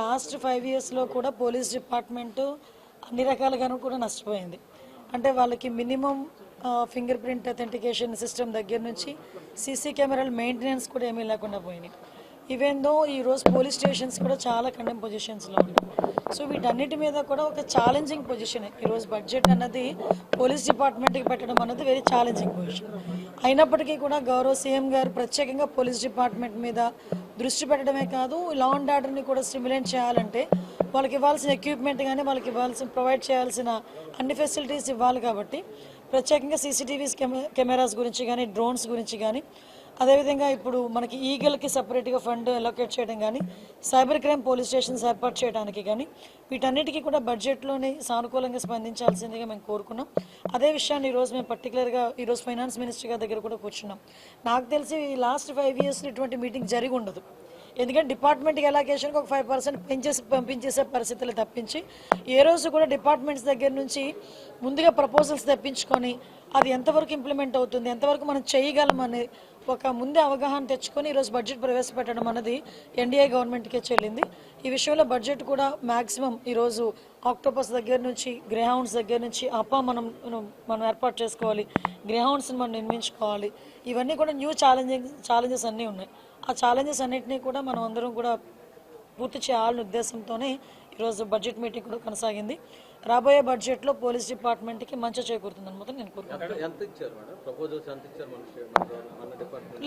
Last 5 ఇయర్స్లో కూడా police department అన్ని రకాలుగాను కూడా నష్టపోయింది. అంటే వాళ్ళకి minimum finger print authentication system దగ్గర నుంచి సీసీ కెమెరాల మెయింటెనెన్స్ కూడా ఏమీ లేకుండా పోయినాయి. ఈవెన్ దో ఈరోజు పోలీస్ స్టేషన్స్ కూడా చాలా కండెమ్ పొజిషన్స్లో ఉన్నాయి. సో వీటన్నిటి మీద కూడా ఒక ఛాలెంజింగ్ పొజిషన్. ఈరోజు బడ్జెట్ అన్నది పోలీస్ డిపార్ట్మెంట్కి పెట్టడం అన్నది వెరీ ఛాలెంజింగ్ పొజిషన్. అయినప్పటికీ కూడా గౌరవ సీఎం గారు ప్రత్యేకంగా పోలీస్ డిపార్ట్మెంట్ మీద దృష్టి పెట్టడమే కాదు, లా అండ్ ఆర్డర్ని కూడా స్టిమ్యులేట్ చేయాలంటే వాళ్ళకి ఇవ్వాల్సిన ఎక్విప్మెంట్ కానీ వాళ్ళకి ఇవ్వాల్సిన ప్రొవైడ్ చేయాల్సిన అన్ని ఫెసిలిటీస్ ఇవ్వాలి. కాబట్టి ప్రత్యేకంగా సీసీటీవీస్ కెమెరాస్ గురించి కానీ, డ్రోన్స్ గురించి కానీ, అదేవిధంగా ఇప్పుడు మనకి ఈగల్కి సపరేట్గా ఫండ్ అలొకేట్ చేయడం కానీ, సైబర్ క్రైమ్ పోలీస్ స్టేషన్స్ ఏర్పాటు చేయడానికి కానీ, వీటన్నిటికీ కూడా బడ్జెట్లోనే సానుకూలంగా స్పందించాల్సిందిగా మేము కోరుకున్నాం. అదే విషయాన్ని ఈరోజు మేము పర్టికులర్గా ఈరోజు ఫైనాన్స్ మినిస్టర్ గారి దగ్గర కూడా కూర్చున్నాం. నాకు తెలిసి లాస్ట్ 5 ఇయర్స్లో ఇటువంటి మీటింగ్ జరిగి ఉండదు. ఎందుకంటే డిపార్ట్మెంట్కి ఎలాకేషన్కి ఒక 5% పెంచేసి పంపించేసే పరిస్థితులు తప్పించి ఏ రోజు కూడా డిపార్ట్మెంట్స్ దగ్గర నుంచి ముందుగా ప్రపోజల్స్ తెప్పించుకొని అది ఎంతవరకు ఇంప్లిమెంట్ అవుతుంది, ఎంతవరకు మనం చేయగలమని ఒక ముందే అవగాహన తెచ్చుకొని ఈరోజు బడ్జెట్ ప్రవేశపెట్టడం అన్నది ఎన్డీఏ గవర్నమెంట్కే చెల్లింది. ఈ విషయంలో బడ్జెట్ కూడా మ్యాక్సిమం ఈరోజు ఆక్టోపస్ దగ్గర నుంచి, గ్రేహౌండ్స్ దగ్గర నుంచి మనం ఏర్పాటు చేసుకోవాలి, గ్రేహౌండ్స్ని మనం నిర్మించుకోవాలి. ఇవన్నీ కూడా న్యూ ఛాలెంజెస్ అన్నీ ఉన్నాయి. ఆ ఛాలెంజెస్ అన్నింటినీ కూడా మనం అందరం కూడా పూర్తి చేయాలనే ఉద్దేశంతోనే ఈరోజు బడ్జెట్ మీటింగ్ కూడా కొనసాగింది. రాబోయే బడ్జెట్లో పోలీస్ డిపార్ట్మెంట్కి మంచి చేకూరుతుందని మాత్రం నేను కోరుకుంటున్నాను.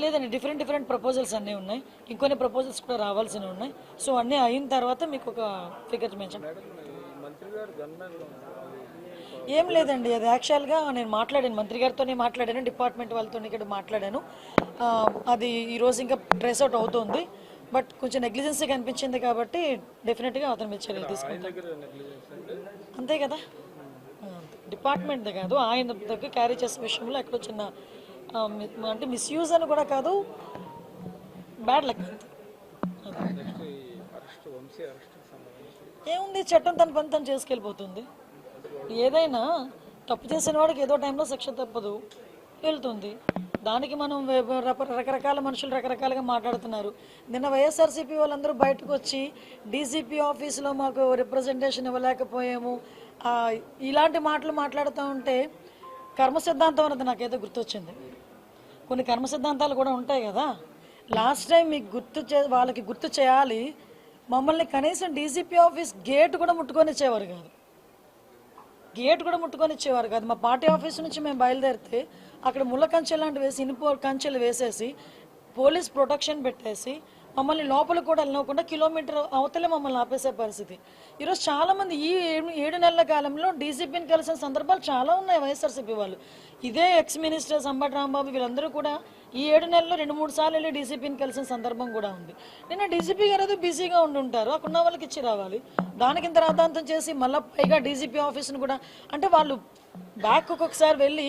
లేదండి, డిఫరెంట్ ప్రపోజల్స్ అన్నీ ఉన్నాయి. ఇంకొన్ని ప్రపోజల్స్ కూడా రావాల్సినవి ఉన్నాయి. సో అన్నీ అయిన తర్వాత మీకు ఒక ఫిగర్ మెన్షన్. ఏం లేదండి, అది యాక్చువల్గా నేను మాట్లాడాను, మంత్రి గారితోనే మాట్లాడాను, డిపార్ట్మెంట్ వాళ్ళతో ఇక్కడ మాట్లాడాను. అది ఈరోజు ఇంకా ట్రేస్ అవుట్ అవుతుంది. బట్ కొంచెం నెగ్లిజెన్సీ కనిపించింది కాబట్టి డెఫినెట్గా అతని మీద చర్యలు తీసుకుంటాం. అంతే కదా, డిపార్ట్మెంట్ కాదు, ఆయన దగ్గర క్యారీ చేసే విషయంలో ఎక్కడో చిన్న అంటే మిస్యూజ్ అని కూడా కాదు, బ్యాడ్ లక్. ఏముంది, చట్టం తన పని తను చేసుకెళ్ళిపోతుంది. ఏదైనా తప్పు చేసిన వాడికి ఏదో టైంలో శిక్ష తప్పదు, వెళ్తుంది. దానికి మనం రకరకాల మనుషులు రకరకాలుగా మాట్లాడుతున్నారు. నిన్న వైఎస్ఆర్సీపీ వాళ్ళందరూ బయటకు వచ్చి డీసీపీ ఆఫీసులో మాకు రిప్రజెంటేషన్ ఇవ్వలేకపోయాము, ఇలాంటి మాటలు మాట్లాడుతూ ఉంటే కర్మ సిద్ధాంతం అన్నది నాకైతే గుర్తొచ్చింది. కొన్ని కర్మ సిద్ధాంతాలు కూడా ఉంటాయి కదా. లాస్ట్ టైం మీకు వాళ్ళకి గుర్తు చేయాలి, మమ్మల్ని కనీసం డీసీపీ ఆఫీస్ గేట్ కూడా ముట్టుకొని ఇచ్చేవారు కాదు. మా పార్టీ ఆఫీస్ నుంచి మేము బయలుదేరితే అక్కడ ముళ్ళ కంచెలు లాంటివి వేసి, ఇనుప కంచెలు వేసేసి, పోలీస్ ప్రొటెక్షన్ పెట్టేసి మమ్మల్ని లోపల కూడా వెళ్ళకుండా కిలోమీటర్ అవతలే మమ్మల్ని ఆపేసే పరిస్థితి. ఈరోజు చాలామంది ఈ 7 నెలల కాలంలో డీసీపీని కలిసిన సందర్భాలు చాలా ఉన్నాయి. వైఎస్ఆర్సీపీ వాళ్ళు, ఇదే ఎక్స్ మినిస్టర్ అంబటి రాంబాబు వీళ్ళందరూ కూడా ఈ 7 నెలల్లో 2-3 సార్లు వెళ్ళి డీసీపీని కలిసిన సందర్భం కూడా ఉంది. నిన్న డీసీపీ గారు ఏదో బిజీగా ఉంటారు, అక్కడ ఉన్న వాళ్ళకి ఇచ్చి రావాలి. దానికి ఇంత రాద్ధాంతం చేసి మళ్ళీ పైగా డీసీపీ ఆఫీస్ను కూడా, అంటే వాళ్ళు బ్యాక్ ఒక్కొక్కసారి వెళ్ళి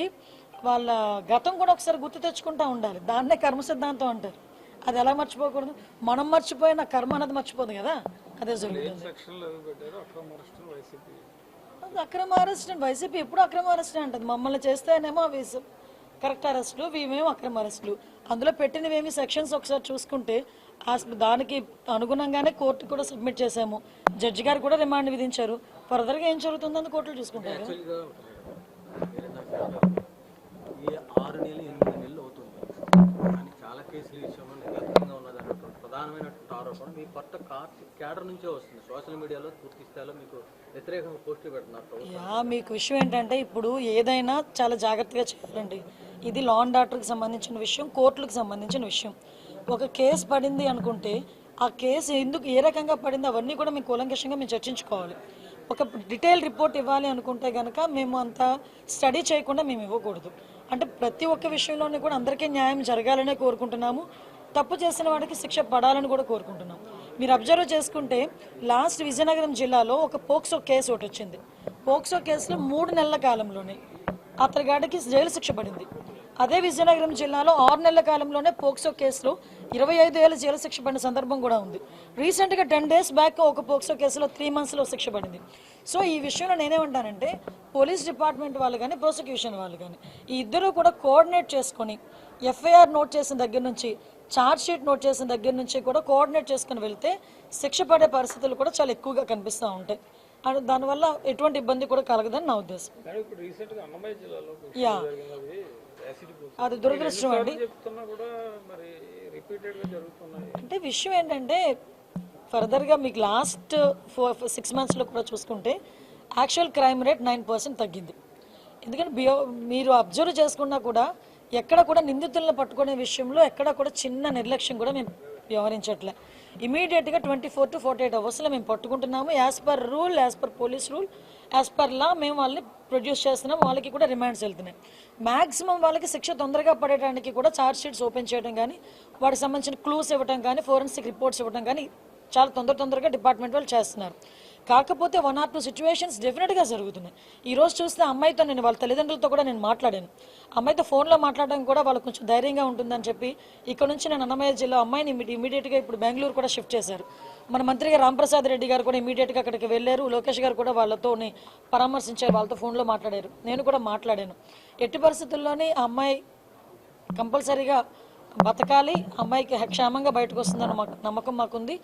వాళ్ళ గతం కూడా ఒకసారి గుర్తు తెచ్చుకుంటూ ఉండాలి. దాన్నే కర్మ సిద్ధాంతం అంటారు. అది ఎలా మర్చిపోకూడదు, మనం మర్చిపోయిన కర్మ అన్నది మర్చిపోదు కదా, అదే జరుగుతుంది. అక్రమ అరెస్ట్ వైసీపీ ఎప్పుడు అక్రమ అరెస్ట్ అంటుంది. మమ్మల్ని చేస్తేనేమో అవి కరెక్ట్ అరెస్టులు, ఇవేమో అక్రమ అరెస్టులు. అందులో పెట్టినవేమి సెక్షన్స్ ఒకసారి చూసుకుంటే దానికి అనుగుణంగానే కోర్టు కూడా సబ్మిట్ చేశాము. జడ్జి గారు కూడా రిమాండ్ విధించారు. ఫర్దర్గా ఏం జరుగుతుందని కోర్టులు చూసుకుంటారు. 6 నెలలు 8 నెలలు అవుతుంది కానీ చాలా కేసులు విషయంలో నిర్లక్ష్యంగా ఉన్నదన్నటువంటి ప్రధానమైన ఆరోపణ మీ పట్ల క్యాడర్ నుంచే వస్తుంది. సోషల్ మీడియాలో పూర్తి స్థాయిలో మీకు వ్యతిరేకంగా పోస్టులు పెడుతున్నారు. మీకు విషయం ఏంటంటే, ఇప్పుడు ఏదైనా చాలా జాగ్రత్తగా చేయాలండి. ఇది లా అండ్ ఆర్డర్కి సంబంధించిన విషయం, కోర్టులకు సంబంధించిన విషయం. ఒక కేసు పడింది అనుకుంటే ఆ కేసు ఎందుకు ఏ రకంగా పడింది అవన్నీ కూడా మేము కూలంకషంగా మేము చర్చించుకోవాలి. ఒక డీటెయిల్ రిపోర్ట్ ఇవ్వాలి అనుకుంటే కనుక మేము అంత స్టడీ చేయకుండా మేము ఇవ్వకూడదు. అంటే ప్రతి ఒక్క విషయంలోనే కూడా అందరికీ న్యాయం జరగాలనే కోరుకుంటున్నాము. తప్పు చేసిన వాడికి శిక్ష పడాలని కూడా కోరుకుంటున్నాం. మీరు అబ్జర్వ్ చేసుకుంటే లాస్ట్ విజయనగరం జిల్లాలో ఒక పోక్సో కేసు ఒకటి వచ్చింది. పోక్సో కేసులో 3 నెలల కాలంలోనే అతగాడికి జైలు శిక్ష పడింది. అదే విజయనగరం జిల్లాలో 6 నెలల కాలంలోనే పోక్సో కేసులో 25 ఏళ్ళ జైలు శిక్ష పడిన సందర్భం కూడా ఉంది. రీసెంట్గా 10 days బ్యాక్ ఒక పోక్సో కేసులో 3 monthsలో శిక్ష పడింది. సో ఈ విషయంలో నేనేమంటానంటే, పోలీస్ డిపార్ట్మెంట్ వాళ్ళు కానీ ప్రాసిక్యూషన్ వాళ్ళు కానీ ఈ ఇద్దరూ కూడా కోఆర్డినేట్ చేసుకొని ఎఫ్ఐఆర్ నోట్ చేసిన దగ్గర నుంచి, ఛార్జ్ షీట్ నోట్ చేసిన దగ్గర నుంచి కూడా కోఆర్డినేట్ చేసుకుని వెళ్తే శిక్ష పడే పరిస్థితులు కూడా చాలా ఎక్కువగా కనిపిస్తూ ఉంటాయి. అండ్ దానివల్ల ఎటువంటి ఇబ్బంది కూడా కలగదని నా ఉద్దేశం. యా, అది దురదృష్టం అండి. అంటే విషయం ఏంటంటే ఫర్దర్గా మీకు లాస్ట్ 6 monthsలో కూడా చూసుకుంటే యాక్చువల్ క్రైమ్ రేట్ 9% తగ్గింది. ఎందుకంటే మీరు అబ్జర్వ్ చేసుకున్నా కూడా ఎక్కడ కూడా నిందితులను పట్టుకునే విషయంలో ఎక్కడ కూడా చిన్న నిర్లక్ష్యం కూడా మేము వ్యవహరించట్లే. ఇమీడియట్గా 24 to 48 అవర్స్లో మేము పట్టుకుంటున్నాము. As per rule, as per police rule, as per law మేము వాళ్ళని ప్రొడ్యూస్ చేస్తున్నాం. వాళ్ళకి కూడా రిమాండ్స్ వెళ్తున్నాయి. మ్యాక్సిమం వాళ్ళకి శిక్ష తొందరగా పడేయడానికి కూడా ఛార్జ్ షీట్స్ ఓపెన్ చేయడం కానీ, వాటికి సంబంధించిన క్లూస్ ఇవ్వడం కానీ, ఫోరెన్సిక్ రిపోర్ట్స్ ఇవ్వడం కానీ చాలా తొందరగా డిపార్ట్మెంట్ వాళ్ళు చేస్తున్నారు. కాకపోతే 1 or 2 సిచ్యువేషన్స్ డెఫినెట్గా జరుగుతున్నాయి. ఈరోజు చూస్తే అమ్మాయితో నేను వాళ్ళ తల్లిదండ్రులతో కూడా నేను మాట్లాడాను. అమ్మాయితో ఫోన్లో మాట్లాడడం కూడా వాళ్ళకి కొంచెం ధైర్యంగా ఉంటుందని చెప్పి ఇక్కడ నుంచి నేను అన్నమయ్య జిల్లా అమ్మాయిని ఇమీడియట్గా ఇప్పుడు బెంగళూరు కూడా షిఫ్ట్ చేశారు. మన మంత్రిగా రాంప్రసాద్ రెడ్డి గారు కూడా ఇమీడియట్గా అక్కడికి వెళ్ళారు. లోకేష్ గారు కూడా వాళ్ళతో పరామర్శించారు, వాళ్ళతో ఫోన్లో మాట్లాడారు. నేను కూడా మాట్లాడాను. ఎట్టి పరిస్థితుల్లోనే ఆ అమ్మాయి కంపల్సరీగా బతకాలి, అమ్మాయికి క్షేమంగా బయటకు వస్తుందన్న నమ్మకం మాకుంది.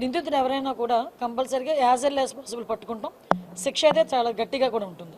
నిందితుడు ఎవరైనా కూడా కంపల్సరీగా యాజ్ ఎర్లీ యాజ్ పాసిబుల్ పట్టుకుంటాం. శిక్ష అయితే చాలా గట్టిగా కూడా ఉంటుంది.